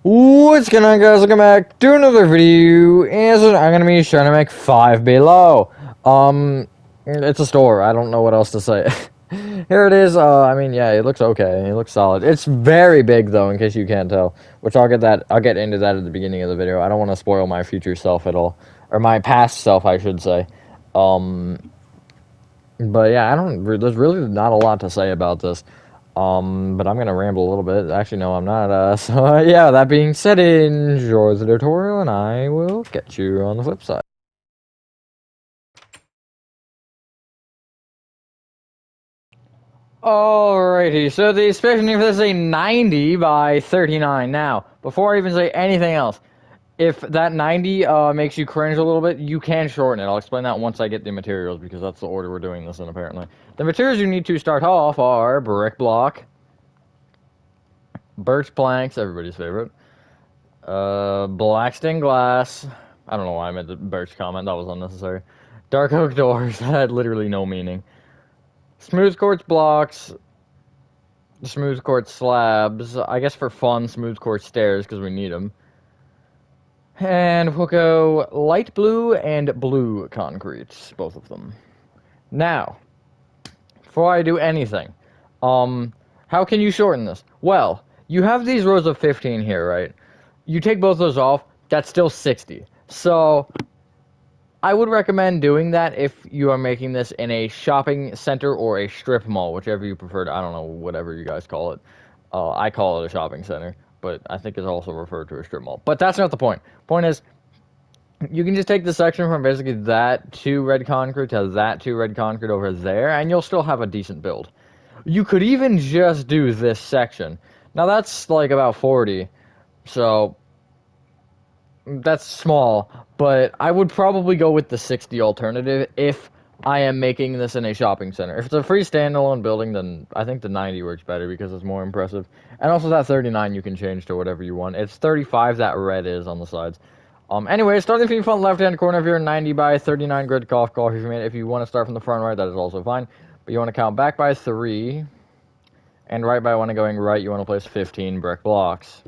What's going on, guys? Welcome back to another video. And so I'm gonna be trying to make Five Below. It's a store. I don't know what else to say. Here it is. I mean, yeah, it looks okay. It looks solid. It's very big though, in case you can't tell. Which I'll get into that at the beginning of the video. I don't want to spoil my future self at all, or my past self, I should say. Um, but yeah, I don't. There's really not a lot to say about this. But I'm gonna ramble a little bit. Actually, no, I'm not. So yeah. That being said, enjoy the tutorial, and I will catch you on the flip side. Alrighty, so the spacing for this is a 90 by 39. Now, before I even say anything else, if that 90 makes you cringe a little bit, you can shorten it. I'll explain that once I get the materials, because that's the order we're doing this in, apparently. The materials you need to start off are brick block, birch planks, everybody's favorite, black stained glass. I don't know why I made the birch comment, that was unnecessary. Dark oak doors, that had literally no meaning. Smooth quartz blocks, smooth quartz slabs, I guess for fun, smooth quartz stairs, because we need them. And we'll go light blue and blue concrete, both of them. Now, before I do anything, how can you shorten this? Well, you have these rows of 15 here, right? You take both those off, that's still 60. So, I would recommend doing that if you are making this in a shopping center or a strip mall, whichever you prefer. I don't know, whatever you guys call it. I call it a shopping center, but I think it's also referred to as strip mall. But that's not the point. Point is, you can just take the section from basically that to red concrete to that to red concrete over there, and you'll still have a decent build. You could even just do this section. Now that's like about 40, so that's small, but I would probably go with the 60 alternative if I am making this in a shopping center. If it's a free standalone building, then I think the 90 works better because it's more impressive. And also that 39 you can change to whatever you want. It's 35 that red is on the sides. Anyway, starting from the front left-hand corner of your 90 by 39 grid golf if you made. If you want to start from the front right, that is also fine. But you want to count back by 3, and right by 1 going right, you want to place 15 brick blocks.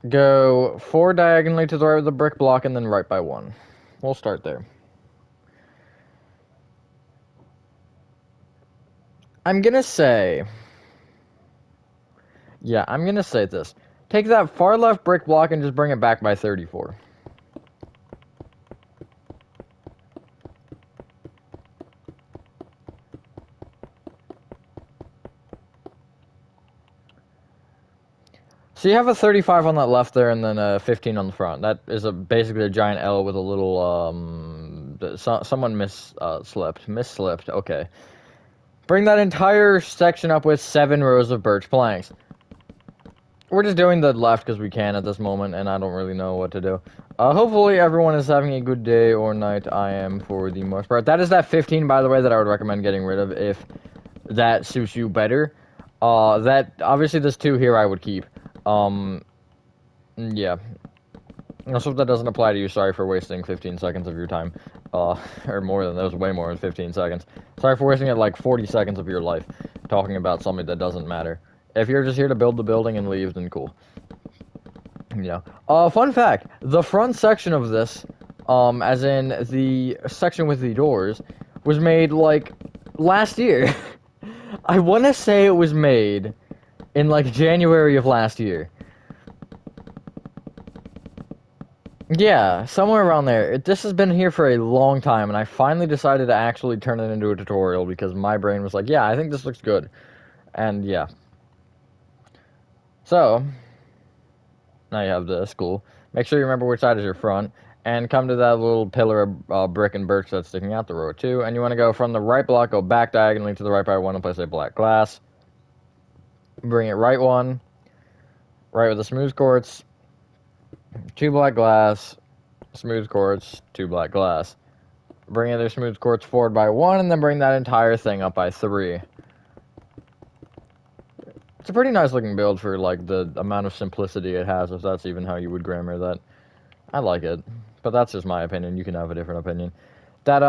Go 4 diagonally to the right of the brick block, and then right by 1. We'll start there. I'm gonna say... Yeah, I'm gonna say this. Take that far left brick block and just bring it back by 34. So you have a 35 on that left there, and then a 15 on the front. That is basically a giant L with a little, someone misslipped, okay. Bring that entire section up with 7 rows of birch planks. We're just doing the left because we can at this moment, and I don't really know what to do. Hopefully everyone is having a good day or night. I am for the most part. That is that 15, by the way, that I would recommend getting rid of if that suits you better. Obviously this 2 here I would keep. Yeah. Also, if that doesn't apply to you, sorry for wasting 15 seconds of your time. Or more than that, was way more than 15 seconds. Sorry for wasting like 40 seconds of your life talking about something that doesn't matter. If you're just here to build the building and leave, then cool. Yeah. Fun fact, the front section of this, as in the section with the doors, was made, like, last year. I want to say it was made in, like, January of last year. Yeah, somewhere around there. This has been here for a long time, and I finally decided to actually turn it into a tutorial because my brain was like, yeah, I think this looks good. And, yeah. So, now you have this, cool. Make sure you remember which side is your front, and come to that little pillar of brick and birch that's sticking out the row 2, and you want to go from the right block, go back diagonally to the right by 1 and place a black glass. Bring it right 1, right with the smooth quartz, 2 black glass, smooth quartz, 2 black glass. Bring other smooth quartz forward by 1, and then bring that entire thing up by 3. It's a pretty nice looking build for, like, the amount of simplicity it has, if that's even how you would grammar that. I like it, but that's just my opinion. You can have a different opinion. That,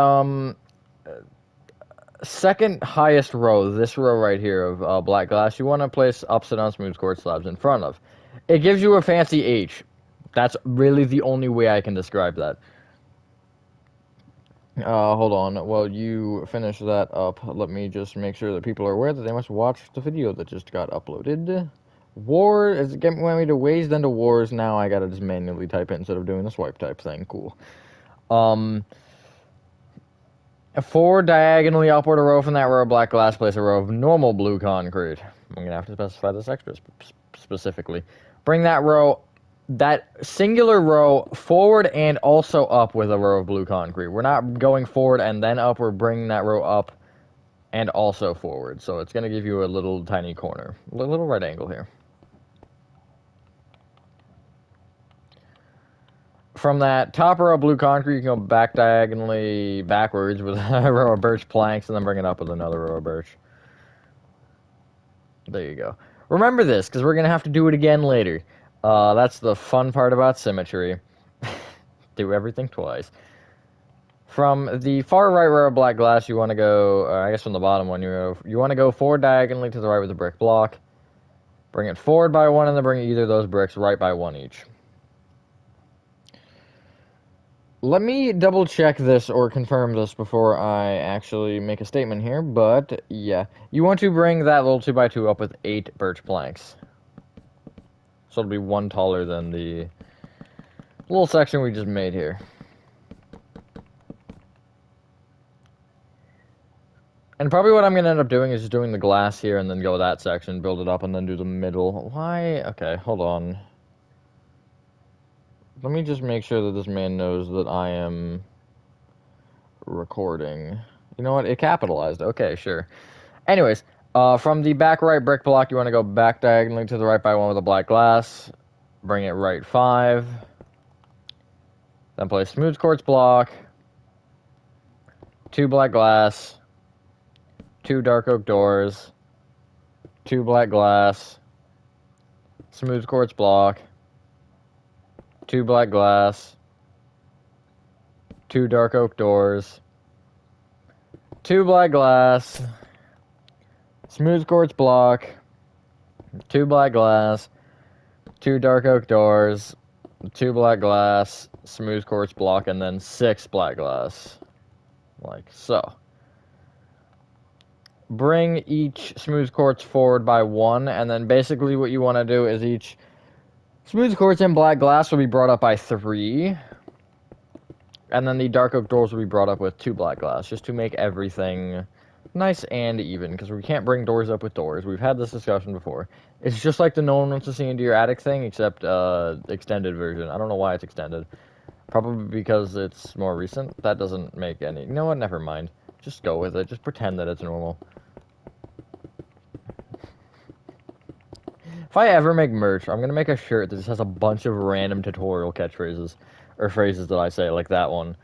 second highest row, this row right here of black glass, you want to place upside down smooth quartz slabs in front of. It gives you a fancy H. That's really the only way I can describe that. Hold on. While you finish that up, let me just make sure that people are aware that they must watch the video that just got uploaded. War is getting me to ways then to wars. Now I gotta just manually type it instead of doing the swipe type thing. Cool. Forward diagonally upward a row from that row of black glass, place a row of normal blue concrete. I'm gonna have to specify this extra specifically. Bring that row, that singular row, forward and also up with a row of blue concrete. We're not going forward and then up, we're bringing that row up and also forward. So it's gonna give you a little tiny corner, a little right angle here. From that top row of blue concrete, you can go back diagonally backwards with a row of birch planks and then bring it up with another row of birch. There you go. Remember this, because we're going to have to do it again later. That's the fun part about symmetry. Do everything twice. From the far right row of black glass, you want to go, I guess from the bottom one, you want to go forward diagonally to the right with a brick block. Bring it forward by one, and then bring either of those bricks right by one each. Let me double check this or confirm this before I actually make a statement here, but yeah. You want to bring that little 2x2 up with 8 birch planks. So it'll be one taller than the little section we just made here. And probably what I'm going to end up doing is just doing the glass here and then go that section, build it up, and then do the middle. Why? Okay, hold on. Let me just make sure that this man knows that I am recording. You know what? It capitalized. Okay, sure. Anyways, from the back right brick block, you want to go back diagonally to the right by one with a black glass. Bring it right 5. Then place smooth quartz block. 2 black glass. 2 dark oak doors. 2 black glass. Smooth quartz block. 2 black glass. 2 dark oak doors. 2 black glass. Smooth quartz block. 2 black glass. 2 dark oak doors. 2 black glass. Smooth quartz block, and then 6 black glass. Like so. Bring each smooth quartz forward by 1, and then basically what you want to do is each smooth quartz and black glass will be brought up by 3, and then the dark oak doors will be brought up with 2 black glass, just to make everything nice and even, because we can't bring doors up with doors. We've had this discussion before. It's just like the no one wants to see into your attic thing, except extended version. I don't know why it's extended. Probably because it's more recent. That doesn't make any... You know what? Never mind. Just go with it. Just pretend that it's normal. If I ever make merch, I'm going to make a shirt that just has a bunch of random tutorial catchphrases. Or phrases that I say, like that one.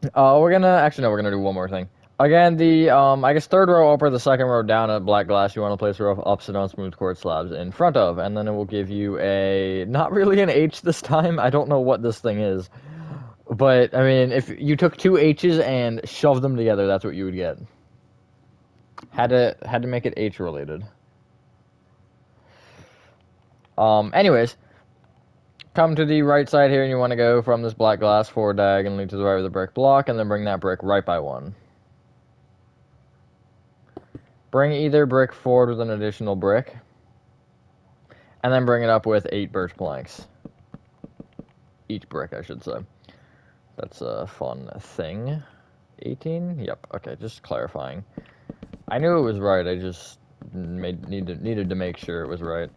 We're going to... Actually, no, we're going to do one more thing. Again, the, I guess third row up or the second row down at black glass, you want to place a row of upside down smooth quartz slabs in front of. And then it will give you a... Not really an H this time. I don't know what this thing is. But, I mean, if you took 2 H's and shoved them together, that's what you would get. Had to make it H related. Anyways, come to the right side here, and you want to go from this black glass forward diagonally to the right of the brick block, and then bring that brick right by 1. Bring either brick forward with an additional brick, and then bring it up with 8 birch planks. Each brick, I should say. That's a fun thing. 18? Yep, okay, just clarifying. I knew it was right, I just needed to make sure it was right.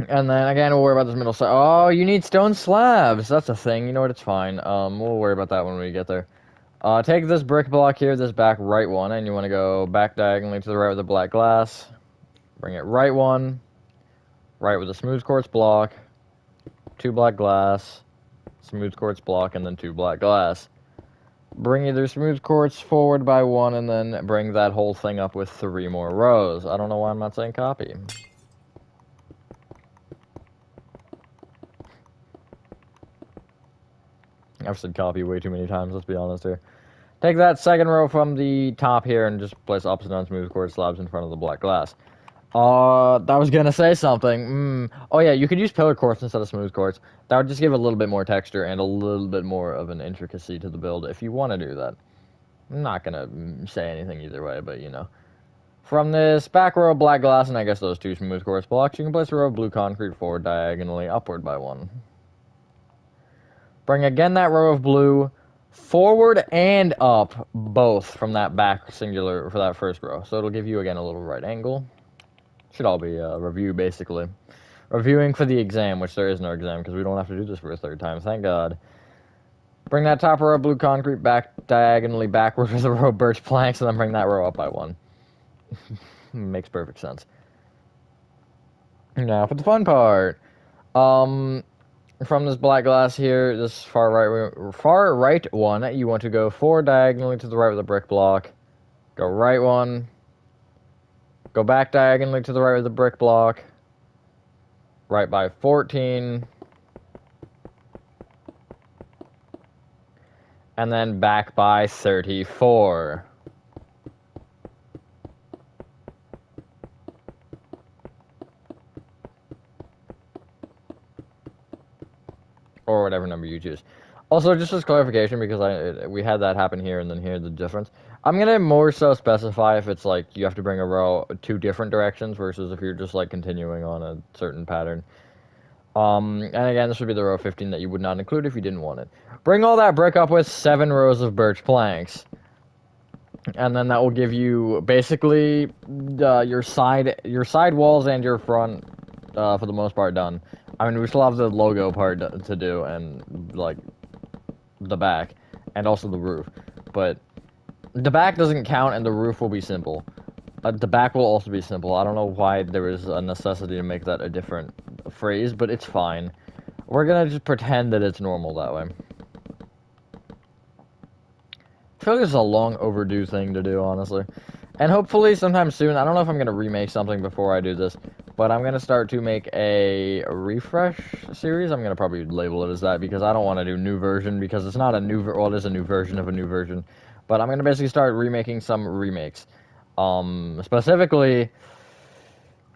And then, again, we'll worry about this middle side. Oh, you need stone slabs! That's a thing, you know what, it's fine. We'll worry about that when we get there. Take this brick block here, this back right one, and you want to go back diagonally to the right with the black glass. Bring it right 1. Right with a smooth quartz block. 2 black glass. Smooth quartz block, and then 2 black glass. Bring either smooth quartz forward by 1, and then bring that whole thing up with 3 more rows. I don't know why I'm not saying copy. I've said copy way too many times, let's be honest here. Take that second row from the top here and just place opposite on smooth quartz slabs in front of the black glass. That was gonna say something. Oh yeah, you could use pillar quartz instead of smooth quartz. That would just give a little bit more texture and a little bit more of an intricacy to the build if you want to do that. I'm not gonna say anything either way, but you know. From this back row of black glass and I guess those two smooth quartz blocks, you can place a row of blue concrete forward diagonally upward by one. Bring again that row of blue forward and up, both from that back singular for that first row. So it'll give you again a little right angle. Should all be a review basically. Reviewing for the exam, which there is no exam because we don't have to do this for a third time, thank God. Bring that top row of blue concrete back diagonally backward with a row of birch planks and then bring that row up by one. Makes perfect sense. Now for the fun part. From this black glass here, this far right one, you want to go forward diagonally to the right with a brick block. Go right one. Go back diagonally to the right with a brick block. Right by 14. And then back by 34. Or whatever number you choose. Also, just as clarification, because we had that happen here and then here, the difference. I'm gonna more so specify if it's like you have to bring a row two different directions versus if you're just like continuing on a certain pattern. And again, this would be the row 15 that you would not include if you didn't want it. Bring all that brick up with 7 rows of birch planks. And then that will give you basically your side walls and your front, for the most part, done. I mean, we still have the logo part to do, and like the back, and also the roof. But the back doesn't count, and the roof will be simple. The back will also be simple. I don't know why there is a necessity to make that a different phrase, but it's fine. We're gonna just pretend that it's normal that way. I feel like it's a long overdue thing to do, honestly. And hopefully sometime soon, I don't know if I'm going to remake something before I do this, but I'm going to start to make a refresh series. I'm going to probably label it as that because I don't want to do new version because it's not a new, well, it is a new version of a new version. But I'm going to basically start remaking some remakes. Specifically,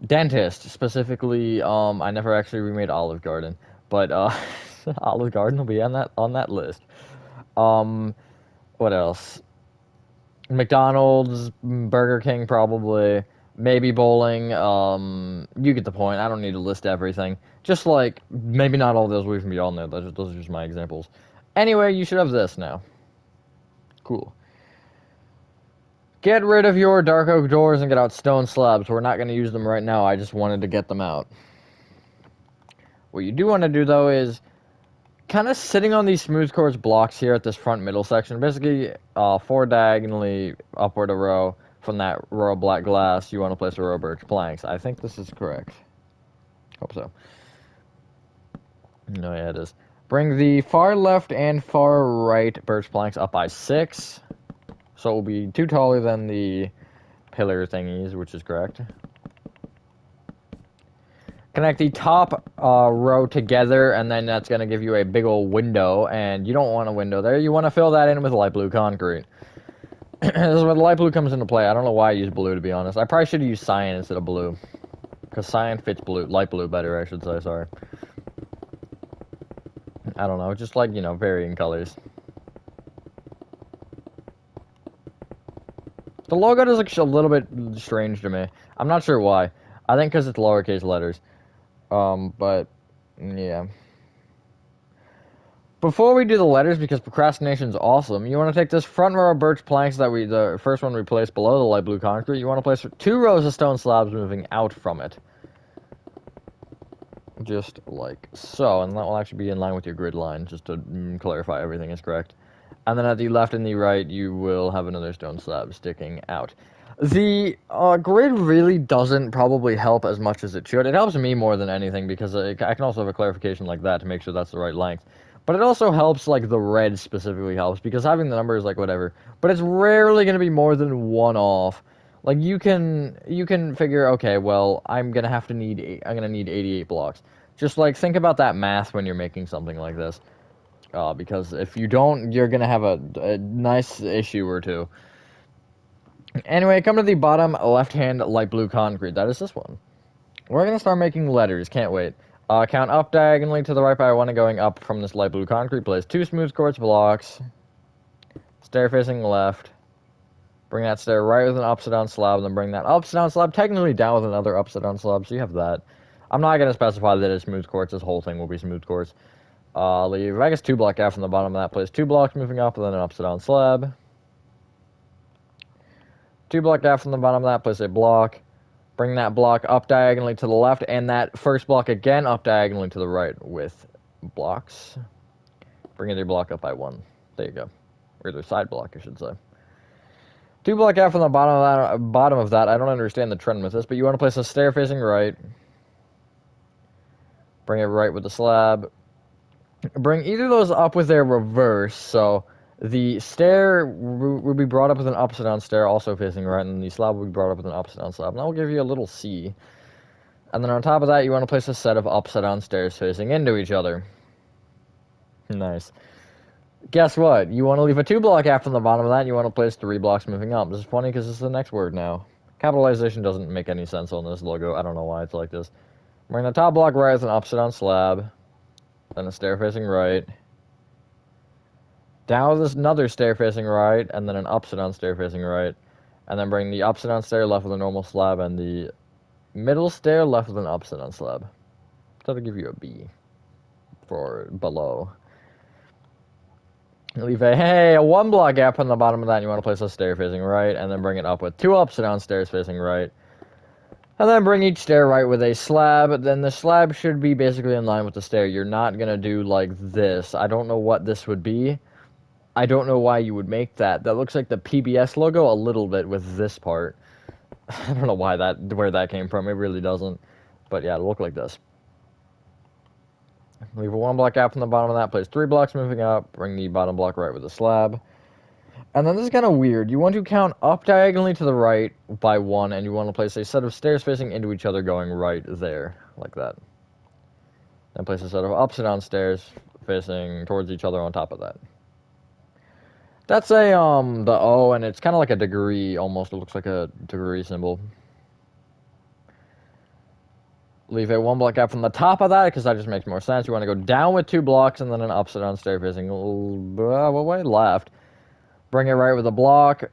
Dentist. Specifically, I never actually remade Olive Garden, but, Olive Garden will be on that list. What else? McDonald's, Burger King, probably. Maybe bowling. You get the point. I don't need to list everything. Just like, maybe not all those we can be on there. Those are just my examples. Anyway, you should have this now. Cool. Get rid of your dark oak doors and get out stone slabs. We're not going to use them right now. I just wanted to get them out. What you do want to do, though, is kind of sitting on these smooth quartz blocks here at this front middle section. Basically, 4 diagonally upward a row from that row of black glass. You want to place a row of birch planks. I think this is correct. Hope so. No, yeah, it is. Bring the far left and far right birch planks up by 6. So it will be 2 taller than the pillar thingies, which is correct. Connect the top row together, and then that's going to give you a big old window, and you don't want a window there. You want to fill that in with light blue concrete. This is where the light blue comes into play. I don't know why I use blue, to be honest. I probably should have used cyan instead of blue. Because cyan fits blue, light blue better, I should say, sorry. I don't know, just like, you know, varying colors. The logo does look a little bit strange to me. I'm not sure why. I think because it's lowercase letters. But, yeah. Before we do the letters, because procrastination's awesome, you want to take this front row of birch planks that the first one we placed below the light blue concrete, you want to place 2 rows of stone slabs moving out from it. Just like so, and that will actually be in line with your grid line, just to clarify everything is correct. And then at the left and the right, you will have another stone slab sticking out. The grid really doesn't probably help as much as it should. It helps me more than anything because I can also have a clarification like that to make sure that's the right length. But it also helps, like, the red specifically helps because having the number is like whatever. But it's rarely going to be more than 1 off. Like, you can figure, okay, well, I'm going to need 88 blocks. Just, like, think about that math when you're making something like this. because if you don't, you're gonna have a nice issue or two. Anyway, come to the bottom left-hand light blue concrete. That is this one. We're gonna start making letters. Can't wait. Count up diagonally to the right by one and going up from this light blue concrete. Place 2 smooth quartz blocks. Stair facing left. Bring that stair right with an upside down slab, and then bring that upside down slab technically down with another upside down slab. So you have that. I'm not gonna specify that it's smooth quartz. This whole thing will be smooth quartz. Leave, I guess, 2 block F from the bottom of that. Place 2 blocks moving up, and then an upside down slab. 2 block F from the bottom of that. Place a block. Bring that block up diagonally to the left, and that first block again up diagonally to the right with blocks. Bring your block up by 1. There you go. Or the side block, I should say. 2 block F from the bottom of that. I don't understand the trend with this, but you want to place a stair facing right. Bring it right with the slab. Bring either of those up with their reverse, so the stair will be brought up with an upside down stair, also facing right, and the slab will be brought up with an upside down slab. And that will give you a little C. And then on top of that, you want to place a set of upside down stairs facing into each other. Nice. Guess what? You want to leave a 2 block after the bottom of that, and you want to place 3 blocks moving up. This is funny because this is the next word now. Capitalization doesn't make any sense on this logo. I don't know why it's like this. Bring the top block right with an upside down slab. Then a stair facing right. Down with another stair facing right, and then an upside down stair facing right. And then bring the upside down stair left with a normal slab, and the middle stair left with an upside down slab. That'll give you a B for below. Leave a 1 block gap on the bottom of that, and you want to place a stair facing right, and then bring it up with 2 upside down stairs facing right. And then bring each stair right with a slab. Then the slab should be basically in line with the stair. You're not going to do like this. I don't know what this would be. I don't know why you would make that. That looks like the PBS logo a little bit with this part. I don't know where that came from. It really doesn't. But yeah, it'll look like this. Leave a 1 block gap from the bottom of that. Place 3 blocks moving up. Bring the bottom block right with a slab. And then this is kind of weird. You want to count up diagonally to the right by 1, and you want to place a set of stairs facing into each other going right there, like that. Then place a set of upside down stairs facing towards each other on top of that. That's the O, and it's kind of like a degree, almost. It looks like a degree symbol. Leave a 1 block gap from the top of that, because that just makes more sense. You want to go down with 2 blocks, and then an upside down stair facing what way? Left. Bring it right with a block,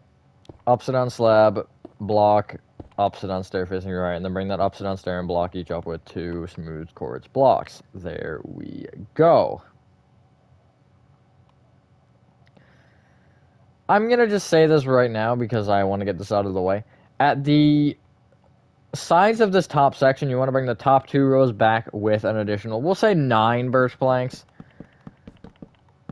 upside down slab, block, upside down stair facing right, and then bring that upside down stair and block each up with 2 smooth quartz blocks. There we go. I'm going to just say this right now because I want to get this out of the way. At the sides of this top section, you want to bring the top 2 rows back with an additional, we'll say 9 burst planks.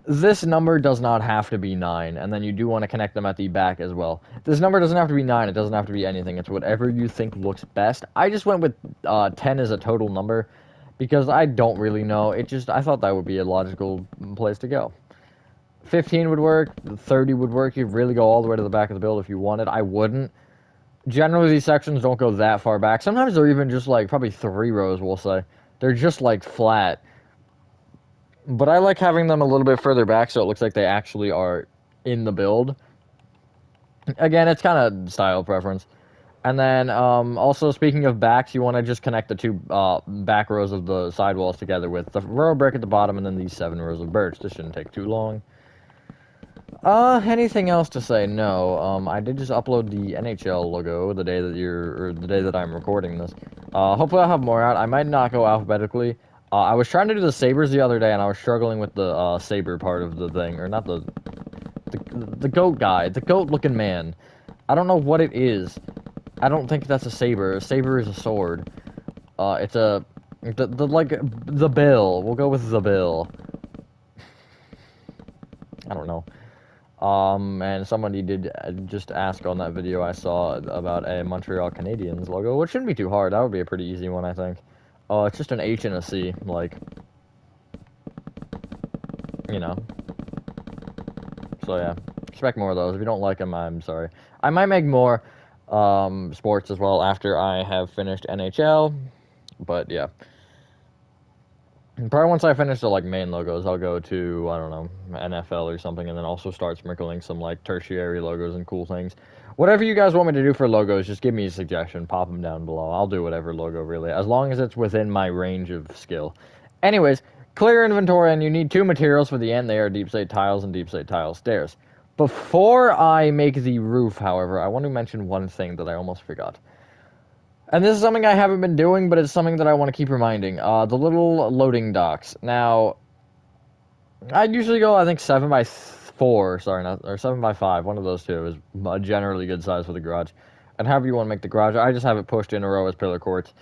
This number does not have to be 9, and then you do want to connect them at the back as well. This number doesn't have to be 9, it doesn't have to be anything, it's whatever you think looks best. I just went with 10 as a total number, because I don't really know, I thought that would be a logical place to go. 15 would work, 30 would work, you'd really go all the way to the back of the build if you wanted. I wouldn't. Generally, these sections don't go that far back. Sometimes they're even just like, probably 3 rows, we'll say. They're just like flat. But I like having them a little bit further back so it looks like they actually are in the build. Again, it's kind of style preference. And then, also speaking of backs, you want to just connect the 2 back rows of the sidewalls together with the row of brick at the bottom and then these 7 rows of birch. This shouldn't take too long. Anything else to say? No. I did just upload the NHL logo the day that I'm recording this. Hopefully I'll have more out. I might not go alphabetically. I was trying to do the sabers the other day, and I was struggling with the saber part of the thing, or not the goat guy, the goat-looking man. I don't know what it is. I don't think that's a saber. A saber is a sword. It's the bill. We'll go with the bill. I don't know. And somebody did just ask on that video I saw about a Montreal Canadiens logo, which shouldn't be too hard. That would be a pretty easy one, I think. It's just an H and a C, like, you know. So yeah, expect more of those. If you don't like them, I'm sorry. I might make more sports as well after I have finished NHL, but yeah. And probably once I finish the like main logos, I'll go to, I don't know, NFL or something, and then also start sprinkling some like tertiary logos and cool things. Whatever you guys want me to do for logos, just give me a suggestion. Pop them down below. I'll do whatever logo really, as long as it's within my range of skill. Anyways, clear inventory, and you need 2 materials for the end. They are deep slate tiles and deep slate tile stairs. Before I make the roof, however, I want to mention one thing that I almost forgot. And this is something I haven't been doing, but it's something that I want to keep reminding. The little loading docks. Now, I usually go, I think, 7 by 4, sorry, not, or 7 by 5, one of those two is a generally good size for the garage. And however you want to make the garage, I just have it pushed in a row as pillar courts.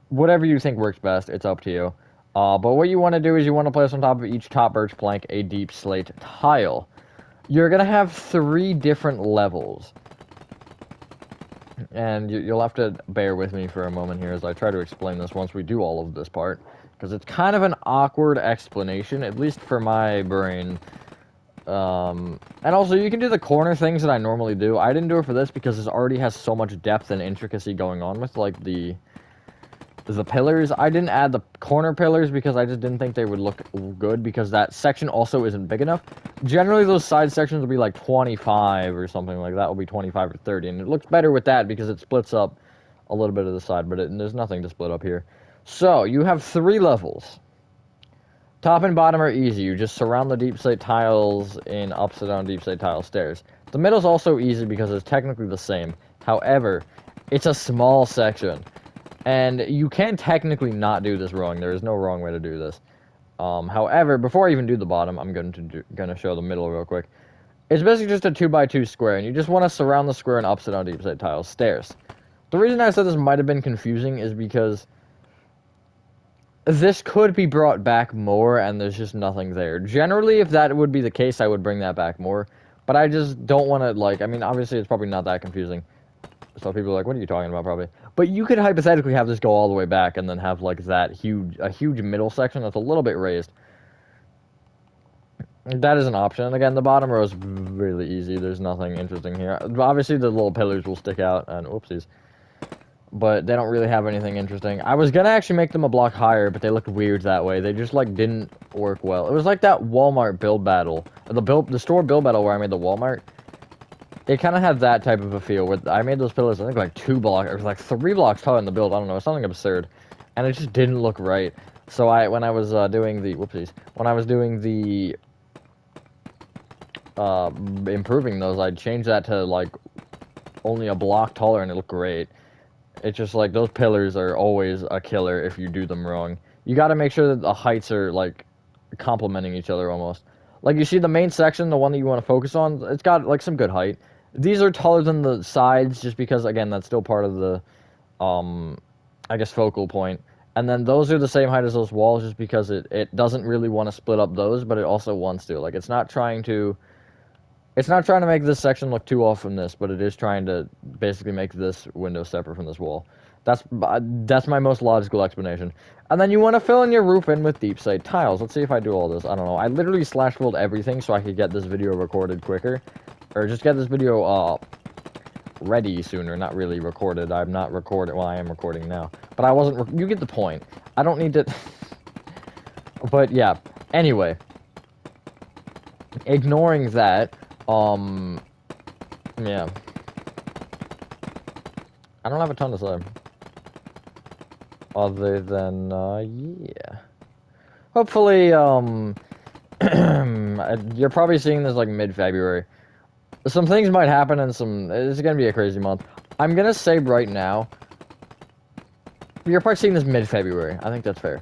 Whatever you think works best, it's up to you. But what you want to do is you want to place on top of each top birch plank a deep slate tile. You're going to have 3 different levels. And you'll have to bear with me for a moment here as I try to explain this once we do all of this part. Because it's kind of an awkward explanation, at least for my brain. And also, you can do the corner things that I normally do. I didn't do it for this because this already has so much depth and intricacy going on with, like, the pillars. I didn't add the corner pillars because I just didn't think they would look good because that section also isn't big enough. Generally, those side sections will be like 25 or something like that. Will be 25 or 30, and it looks better with that because it splits up a little bit of the side, but there's nothing to split up here. So, you have 3 levels. Top and bottom are easy. You just surround the deep slate tiles in upside down deep slate tile stairs. The middle's also easy because it's technically the same. However, it's a small section. And you can technically not do this wrong. There is no wrong way to do this. However, before I even do the bottom, I'm going to show the middle real quick. It's basically just a 2x2 square, and you just want to surround the square in upside down deep slate tiles stairs. The reason I said this might have been confusing is because this could be brought back more, and there's just nothing there. Generally, if that would be the case, I would bring that back more. But I just don't want to, like, I mean, obviously it's probably not that confusing. So people are like, what are you talking about, probably? But you could hypothetically have this go all the way back and then have, like, a huge middle section that's a little bit raised. That is an option. And again, the bottom row is really easy. There's nothing interesting here. Obviously, the little pillars will stick out, and oopsies. But they don't really have anything interesting. I was gonna actually make them a block higher, but they looked weird that way. They just, like, didn't work well. It was like that Walmart build battle. The store build battle where I made the Walmart. It kind of had that type of a feel where I made those pillars, I think, like 2 blocks, or like 3 blocks tall in the build. I don't know, something absurd. And it just didn't look right. So when I was doing the, when I was doing the, improving those, I changed that to, like, only a block taller, and it looked great. It's just, like, those pillars are always a killer if you do them wrong. You gotta make sure that the heights are, like, complementing each other almost. Like, you see the main section, the one that you want to focus on, it's got, like, some good height. These are taller than the sides, just because, again, that's still part of the, I guess, focal point. And then those are the same height as those walls, just because it doesn't really want to split up those, but it also wants to. Like, it's not trying to make this section look too off from this, but it is trying to basically make this window separate from this wall. That's my most logical explanation. And then you want to fill in your roof in with deep slate tiles. Let's see if I do all this. I don't know. I literally /filled everything so I could get this video recorded quicker. Or just get this video ready sooner. Not really recorded. I'm not recording. Well, I am recording now. But I wasn't. You get the point. I don't need to. But yeah. Anyway. Ignoring that. Yeah. I don't have a ton to say. Other than, yeah. Hopefully, you're probably seeing this, like, mid-February. Some things might happen and it's gonna be a crazy month. I'm gonna say right now, you're probably seeing this mid-February. I think that's fair.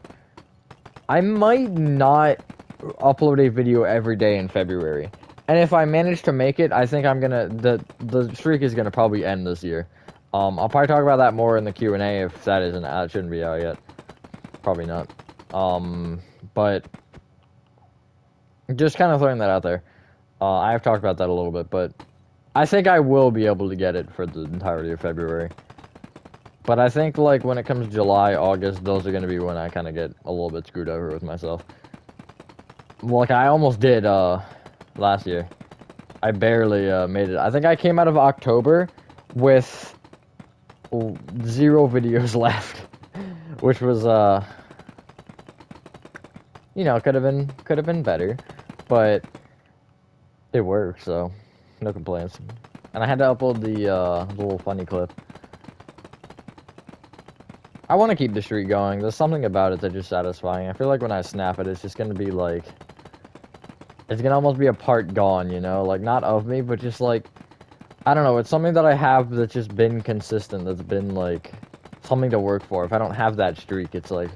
I might not upload a video every day in February. And if I manage to make it, I think I'm gonna, the streak is gonna probably end this year. I'll probably talk about that more in the Q&A if that isn't, it shouldn't be out yet. Probably not. But just kind of throwing that out there. I have talked about that a little bit, but I think I will be able to get it for the entirety of February. But I think, like, when it comes July, August, those are going to be when I kind of get a little bit screwed over with myself. Like, I almost did, last year. I barely, made it. I think I came out of October with 0 videos left. Which was, You know, could have been better, but it worked, so no complaints. And I had to upload the little funny clip. I want to keep the streak going. There's something about it that's just satisfying. I feel like when I snap it, it's just gonna be like, it's gonna almost be a part gone, you know? Like, not of me, but just like, I don't know, it's something that I have that's just been consistent, that's been like, something to work for. If I don't have that streak, it's like,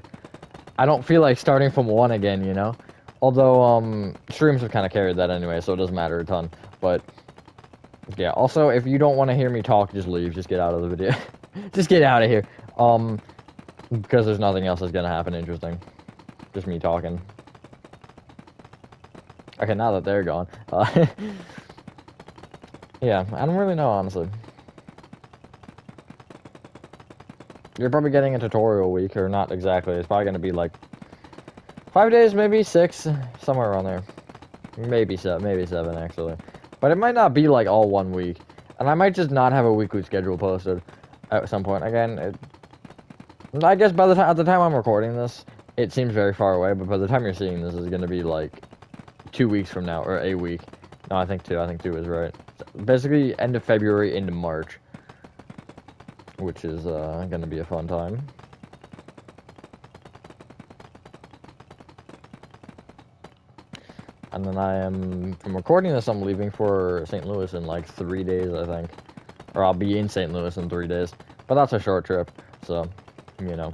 I don't feel like starting from one again, you know? Although, streams have kind of carried that anyway, so it doesn't matter a ton. But, yeah, also, if you don't want to hear me talk, just leave. Just get out of the video. Just get out of here. Because there's nothing else that's gonna happen interesting. Just me talking. Okay, now that they're gone. Yeah, I don't really know, honestly. You're probably getting a tutorial week, or not exactly. It's probably gonna be like 5 days, maybe 6, somewhere around there. Maybe 7 actually. But it might not be like all 1 week. And I might just not have a weekly schedule posted at some point. Again, I guess by the time, at the time I'm recording this, it seems very far away, but by the time you're seeing this, it's gonna be like 2 weeks from now, or a week. No, I think 2. I think 2 is right. Basically, end of February into March. Which is gonna be a fun time. And then from recording this, I'm leaving for St. Louis in like 3 days, I think. Or I'll be in St. Louis in 3 days. But that's a short trip, so, you know.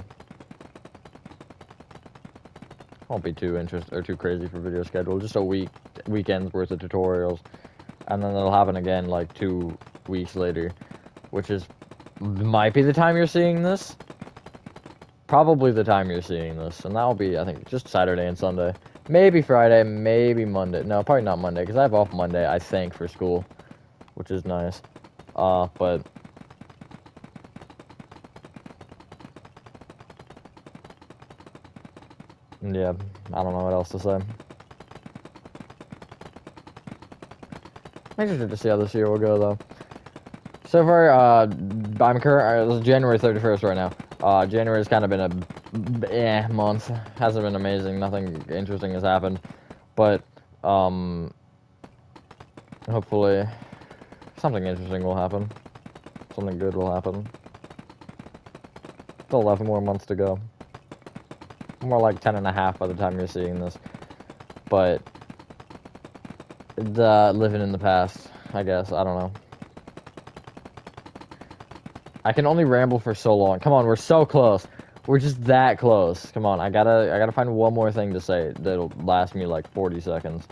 Won't be too too crazy for video schedule. Just a weekend's worth of tutorials. And then it'll happen again like 2 weeks later. Which might be the time you're seeing this. Probably the time you're seeing this. And that'll be, I think, just Saturday and Sunday. Maybe Friday, maybe Monday. No, probably not Monday, because I have off Monday, I think, for school. Which is nice. But... yeah, I don't know what else to say. I'm interested to see how this year will go, though. So far, it's January 31st right now. January's kind of been a month. Hasn't been amazing. Nothing interesting has happened. But, hopefully, something interesting will happen. Something good will happen. Still 11 more months to go. More like 10 and a half by the time you're seeing this. But, living in the past, I guess. I don't know. I can only ramble for so long. Come on, we're so close. We're just that close. Come on, I gotta find one more thing to say that'll last me like 40 seconds.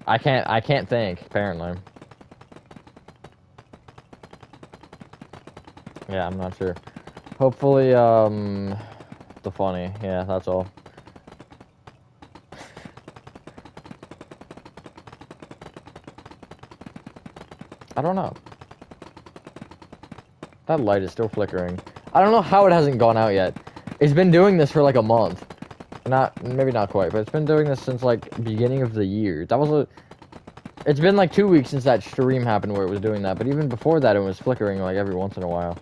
I can't think, apparently. Yeah, I'm not sure. Hopefully, the funny. Yeah, that's all. I don't know. That light is still flickering. I don't know how it hasn't gone out yet. It's been doing this for like a month. Maybe not quite, but it's been doing this since like beginning of the year. It's been like 2 weeks since that stream happened where it was doing that, but even before that it was flickering like every once in a while.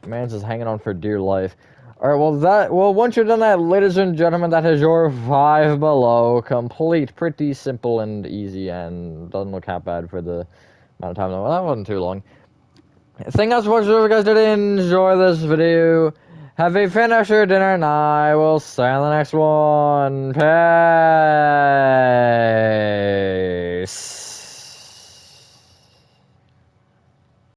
Man's just hanging on for dear life. Alright, once you're done that, ladies and gentlemen, that is your 5 below. Complete, pretty simple and easy, and doesn't look that bad for the amount of time. Well, that wasn't too long. Thank you guys for watching. If you guys did enjoy this video, have a finished your dinner, and I will see you in the next one. Peace.